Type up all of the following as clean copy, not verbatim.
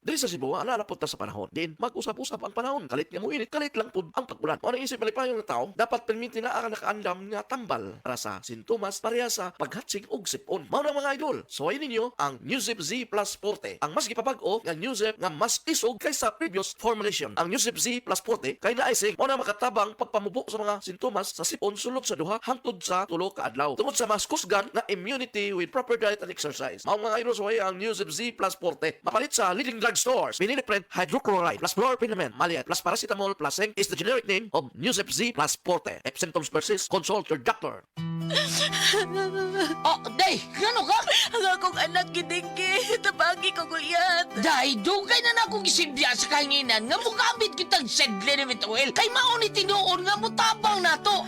Dili sa Cebu, naanapot ta sa panahon. Din, mag-usap-usap ang panahon. Kalit nga mo init, kalit lang po ang pag-ulan. Ano isip malipayong ng tao, dapat permitin na ang nakaandam nga tambal para sa sintomas pareha sa paghatsig og sipon. Mao na mga idol, suwayin ninyo ang Newzip Z Plus Forte. Ang mas gipapag-o nga Newzip nga mas isog kaysa previous formulation. Ang Newzip Z Plus Forte kay naisig mao na makatabang pagpamubo sa mga sintomas sa sipon sulod sa duha hangtod sa tulo ka adlaw. Tungod sa mas kusgan na immunity with proper diet and exercise. Mao mga idol, suway ang Newzip Z Plus Forte. Mapalit sa leading drug stores. Miniliprint hydrochloride plus fluorphenamine maliat plus paracetamol plus zinc is the generic name of Newzip Z Plus Forte. If symptoms persist, consult your doctor. Oh, day, gano ka? Ang akong anak gidinggi, tabagi ko guyat. Day, dugay na na akong isibya sa kanginan nga mugamit kitang Sedlenimit oil kay mauni tinuon nga mutabang nato.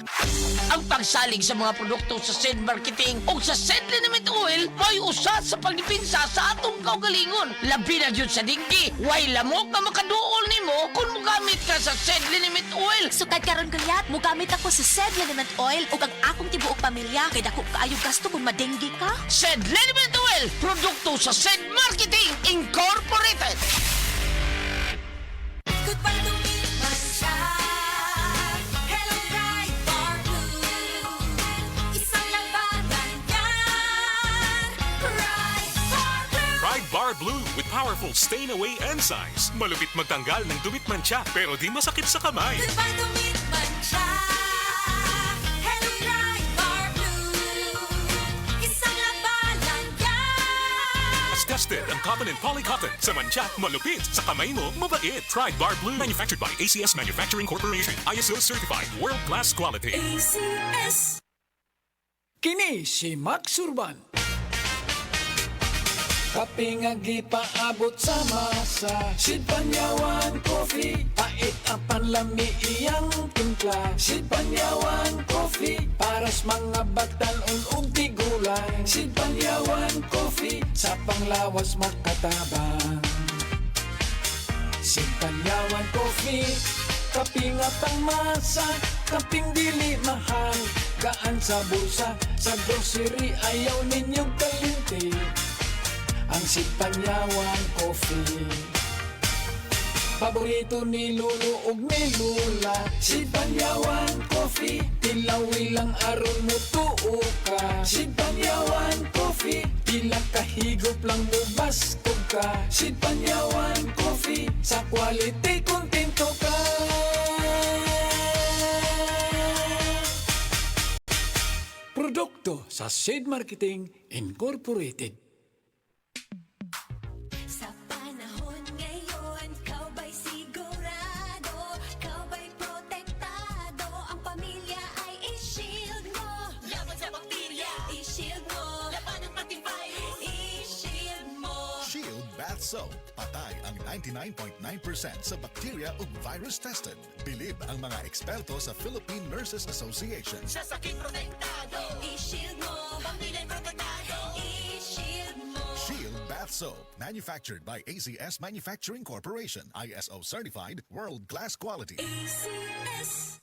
Ang pagsalig sa mga produkto sa Sed Marketing o sa Sedlenimit oil may usa sa pagdipinsa sa atong kaugalingon. Labi na yun sa dinggi, way lamok na makaduol nimo kung mugamit ka sa Sedlenimit oil. Sukad karon guyat, mugamit ako sa Sedlenimit oil ug ang akong tibuok pamilya kay dako kaayo gasto kung madenggi ka. Sedlenimit oil, produkto sa Sed Marketing Incorporated. Goodbye to me, Masya. Hello, bright or blue. Isang labanan yan. Bright or blue. Pride Bar Blue with powerful stain-away enzymes. Malupit magtanggal ng dumit mancha pero di masakit sa kamay. Goodbye to me, Masya. Hello, bright or blue. Isang labanan yan. As tested ang cotton and polycotton. Sa mancha, malupit. Sa kamay mo, mabait. Pride Bar Blue. Manufactured by ACS Manufacturing Corporation. ISO certified. World-class quality. ACS. Kini si Max Urban. Kape nga gipaabot sa masa, Sid Panyawan Coffee, pait ang panlami iyang timpla. Sid Panyawan Coffee, paras mga batanon ug tigulang. Sid Panyawan Coffee, sa panglawas makatabang. Sid Panyawan Coffee, kape nga pangmasa, kaping dili mahal, gaan sa bulsa, sa grocery ayaw ninyong kalinti. Ang Panyawan Coffee, paborito ni Lolo ug ni Lula. Panyawan Coffee, tilawi lang aron mo tuo ka. Panyawan Coffee, pila kahigop lang mo bastog ka. Panyawan Coffee, sa quality kontento ka. Produkto sa Sid Marketing Incorporated. Sa panahon ngayon, kau ba'y sigurado? Kau ba'y protektado? Ang pamilya ay i-shield mo. Laban sa bakterya, i-shield mo. Laban ng pati virus, i-shield mo. Shield Bath Soap. Patay ang 99.9% sa bacteria ug virus tested. Bilib ang mga eksperto sa Philippine Nurses Association. Sa sakit protektado, i-shield mo. Pamilya'y protektado, i-shield mo. Shield Bath Soap. Manufactured by ACS Manufacturing Corporation. ISO certified. World-class quality. ACS.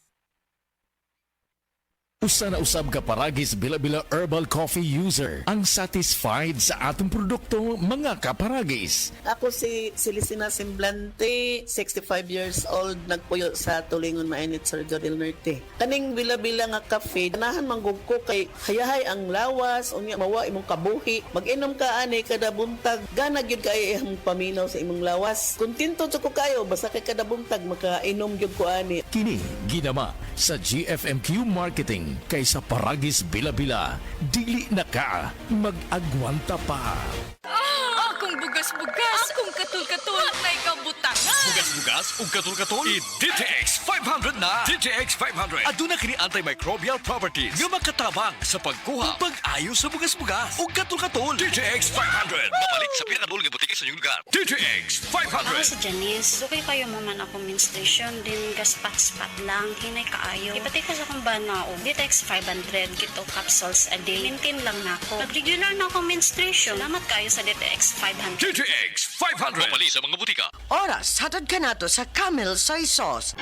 Usa na usab ka paragis bila-bila herbal coffee user ang satisfied sa atong produkto mga kaparagis. Ako si Celisina Semblante, 65 years old, nagpuyo sa Tulingon Mainit, Surigao del Norte. Kaning bila-bila nga kafe, ganahan manggug ko kay hayahay ang lawas, unya mawa imong kabuhi. Mag-inom ka ani kada buntag, gana gyud kay imong paminaw sa imong lawas. Kontento jud ko kayo basta kay kada buntag makainom gyud ko ani. Kini ginama sa GFMQ Marketing kaysa paragis bila-bila, dili na ka mag-agwanta pa. Akong bugas-bugas, akong katul-katul, may kabutangan. Bugas-bugas ug katul-katul i-DTX 500 na. DTX 500 aduna kini antimicrobial properties nga makatabang sa pagkuha ug pag-ayo sa bugas-bugas ug katul-katul. DTX 500 mapalit sa pinakadulong nga butike sa inyong lugar. DTX 500. Ako si Janice. Dugay kayo man ako menstruation din gaspat-spat lang hinay kaayo. Ipati ko sa akong bana og DTX 500 kito capsules a day. Maintain lang nako. Pag regular na akong menstruation, salamat kayo sa DTX 500. DTX 500 mapalit sa mga butika. Oras, hatod ka nato sa Camel Soy Sauce.